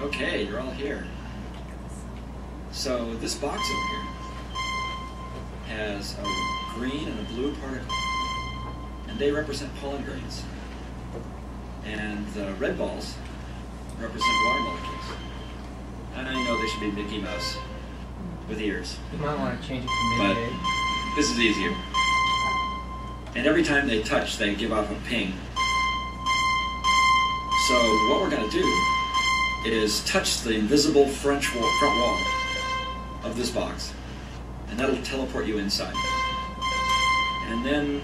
Okay, you're all here. So this box over here has a green and a blue particle, and they represent pollen grains. And the red balls represent water molecules. And I know they should be Mickey Mouse with ears. You might want to change it to But midday. this is easier. And every time they touch, they give off a ping. So what we're going to do is touch the invisible front wall of this box, and that'll teleport you inside. And then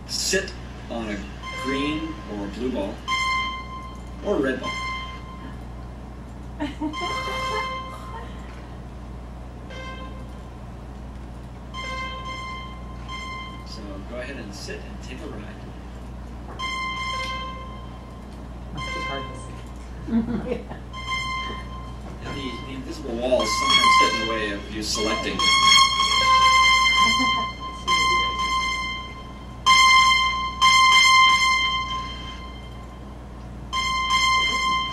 sit on a green or a blue ball or a red ball. So go ahead and sit and take a ride. Must be hard to see. And the invisible walls sometimes get in the way of you selecting.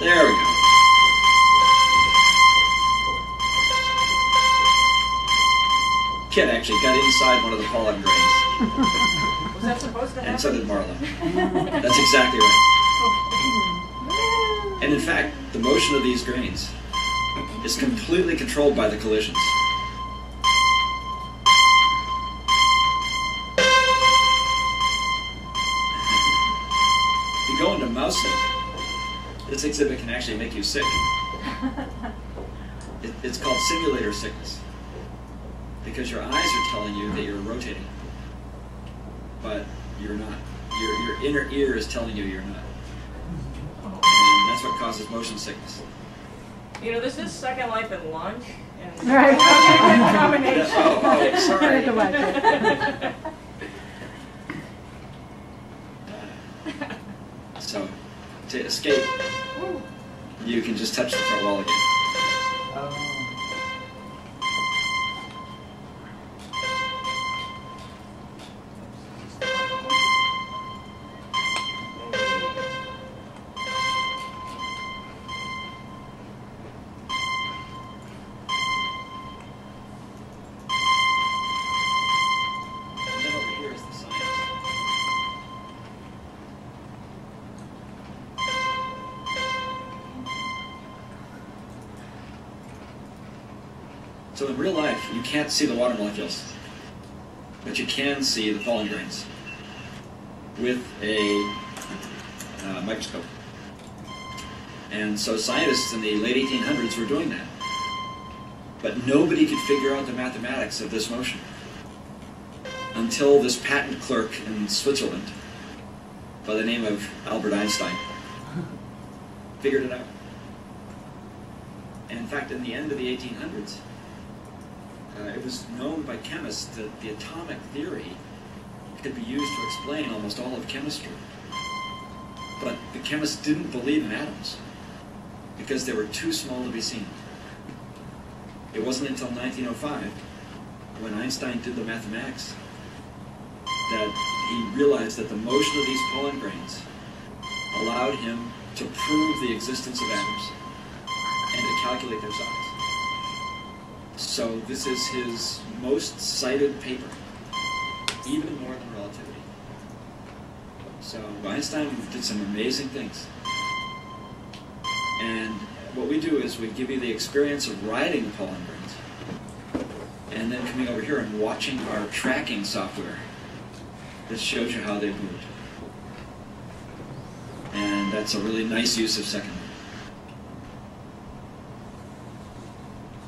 There we go. Kid actually got inside one of the pollen grains. Was that supposed to happen? And so did Marla. That's exactly right. And in fact, the motion of these grains is completely controlled by the collisions. If you go into mouse sick, this exhibit can actually make you sick. It's called simulator sickness, because your eyes are telling you that you're rotating, but you're not. Your inner ear is telling you you're not. And that's what causes motion sickness. You know, this is Second Life at lunch. And Right. good combination. Oh, sorry. So, to escape, you can just touch the front wall again. And then over here is the science. So in real life, you can't see the water molecules, but you can see the pollen grains with a microscope. And so scientists in the late 1800s were doing that. But nobody could figure out the mathematics of this motion until this patent clerk in Switzerland, by the name of Albert Einstein, figured it out. And in fact, in the end of the 1800s, it was known by chemists that the atomic theory could be used to explain almost all of chemistry. But the chemists didn't believe in atoms because they were too small to be seen. It wasn't until 1905, when Einstein did the mathematics, that he realized that the motion of these pollen grains allowed him to prove the existence of atoms and to calculate their size. So this is his most cited paper, even more than relativity. So Einstein did some amazing things. And what we do is we give you the experience of riding the pollen grains, and then coming over here and watching our tracking software that shows you how they moved. And that's a really nice use of second.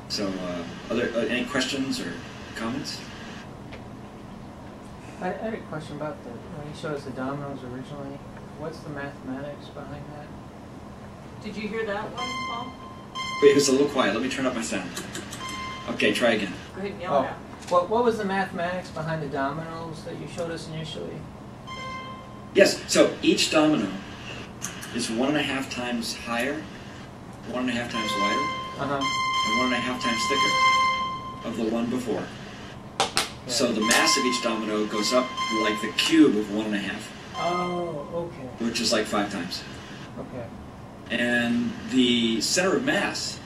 So, any questions or comments? I had a question about when you showed us the dominoes originally. What's the mathematics behind that? Did you hear that one, Paul? Wait, it was a little quiet. Let me turn up my sound. Okay, try again. Go ahead and yell it out. What was the mathematics behind the dominoes that you showed us initially? Yes, so each domino is 1.5 times higher, 1.5 times wider, and 1.5 times thicker of the one before. Yeah. So the mass of each domino goes up like the cube of 1.5. Oh, okay. Which is like 5 times. Okay. And the center of mass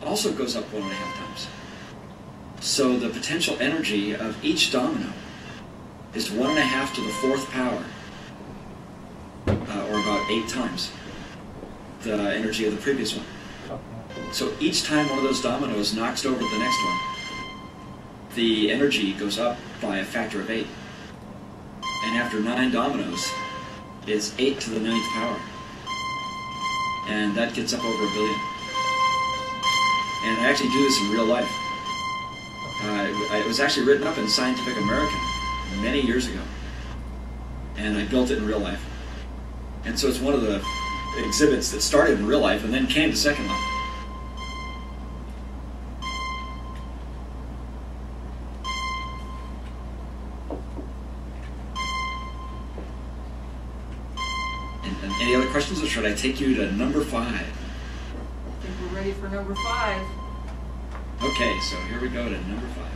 also goes up 1.5 times. So the potential energy of each domino is 1.5 to the 4th power, or about 8 times the energy of the previous one. So each time one of those dominoes knocks over the next one, the energy goes up by a factor of 8. And after 9 dominoes, it's 8 to the 9th power. And that gets up over 1 billion. And I actually do this in real life. It was actually written up in Scientific American many years ago. And I built it in real life. And so it's one of the exhibits that started in real life and then came to Second Life. And any other questions, or should I take you to number 5? I think we're ready for number 5. Okay, so here we go to number 5.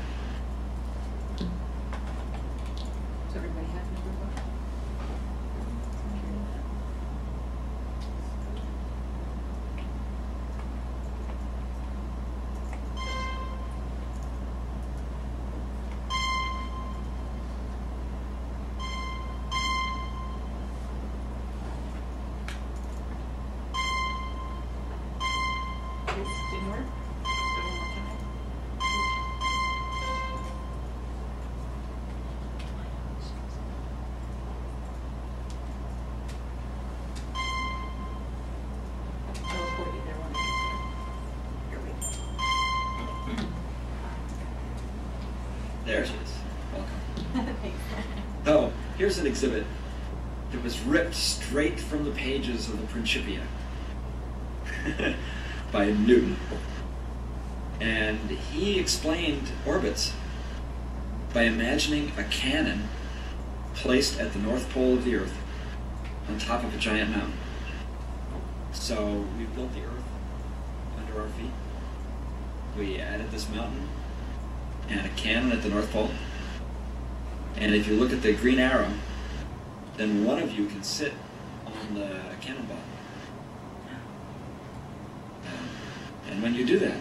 Does everybody have number 5? This didn't work? So one more time. I'll record you there when I get there. Here we go. There she is. Welcome. Oh, here's an exhibit that was ripped straight from the pages of the Principia by Newton. And he explained orbits by imagining a cannon placed at the North Pole of the Earth on top of a giant mountain. So we built the Earth under our feet. We added this mountain and a cannon at the North Pole. And if you look at the green arrow, then one of you can sit on the cannonball. And when you do that,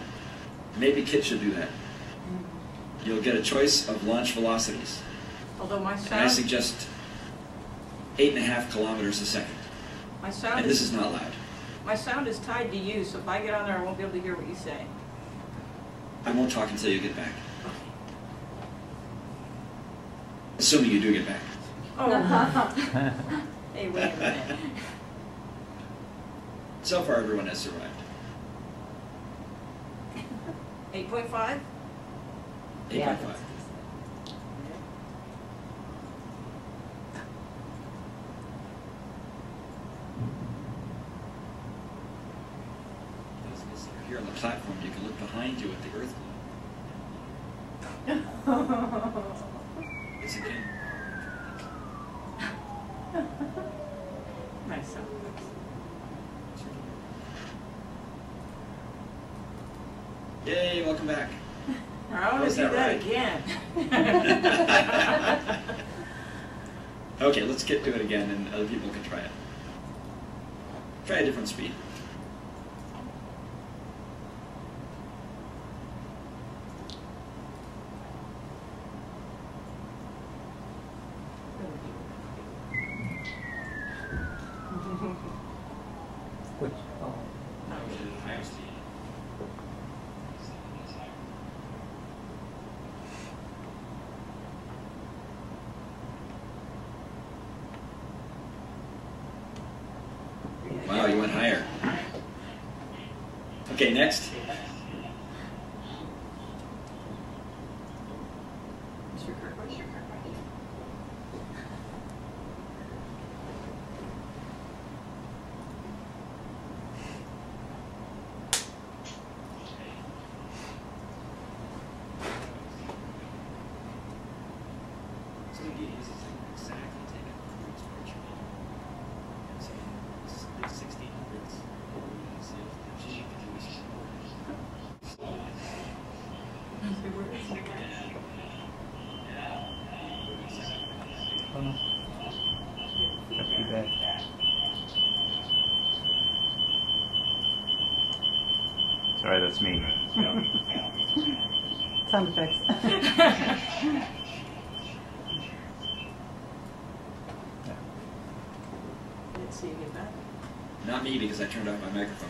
maybe kids should do that, you'll get a choice of launch velocities. Although my And I sound, suggest 8.5 kilometers a second. my sound And this is not loud. my sound is tied to you, so if I get on there, I won't be able to hear what you say. I won't talk until you get back. Assuming you do get back. Oh. Hey, wait a minute. So far, everyone has survived. 8.5? 8.5. Those of us that are here on the platform, you can look behind you at the Earth globe. It's again. Nice sound. Yay, welcome back. I want to Was do that that right? again. Okay, let's get to it again and other people can try it. Try a different speed. Which, oh, Higher speed. Wow, you went higher. Okay, next. Mr. Kirkwood? So we get this is exactly taken from Bruce Portugal. And so it's 1600s. So the Jewish Sorry, that's me. Sound effects. Let's see you get back. Not me, because I turned off my microphone.